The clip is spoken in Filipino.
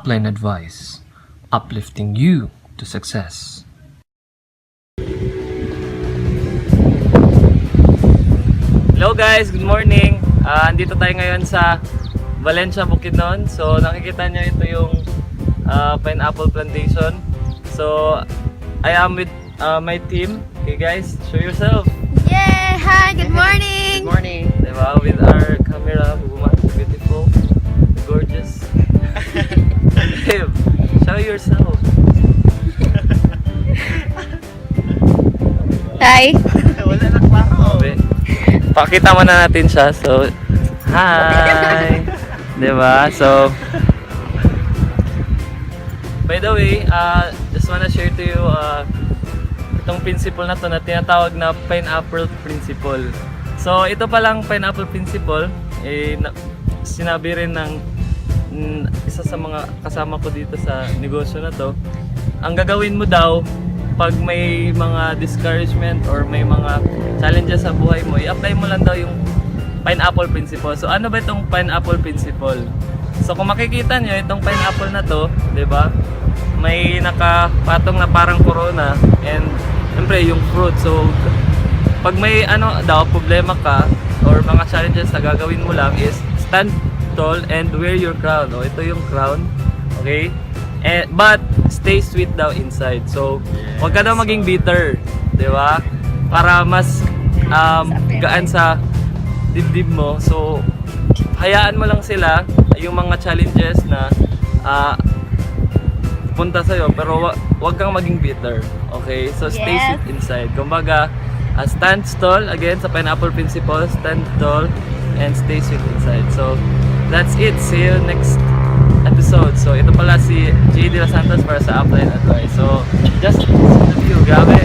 Upline Advice, uplifting you to success. Hello guys, good morning. Andito tayo ngayon sa Valencia, Bukidnon. So nakikita nyo ito yung pineapple plantation. So I am with my team. Okay guys, show yourself. Yay! Hi! Good morning! Good morning. Diba? With our camera woman, beautiful, gorgeous. Babe, show yourself. Hi! Wala na klaro. Pakita mo na natin siya. So, hi! Diba? So, by the way, just wanna share to you itong principle na to na tinatawag na pineapple principle. So, ito palang pineapple principle, sinabi rin ng isa sa mga kasama ko dito sa negosyo na to. Ang gagawin mo daw, pag may mga discouragement or may mga challenges sa buhay mo, i-apply mo lang daw yung pineapple principle. So ano ba itong pineapple principle? So kung makikita nyo, itong pineapple na to, 'di ba? May nakapatong na parang corona and siyempre yung fruit. So pag may problema ka or mga challenges na gagawin mo lang is stand tall and wear your crown. O ito yung crown. Okay? But stay sweet daw inside. So, huwag ka daw maging bitter, 'di ba? Para mas gaan sa dibdib mo. So, hayaan mo lang sila yung mga challenges na punta sa iyo, pero huwag kang maging bitter. Okay? So, stay sweet inside. Kumbaga, stand tall again sa pineapple principle, stand tall and stay sweet inside. So, that's it. See you next episode. So ito pala si J.D. Los Santos para sa Upline Advice. So just the view, grabe.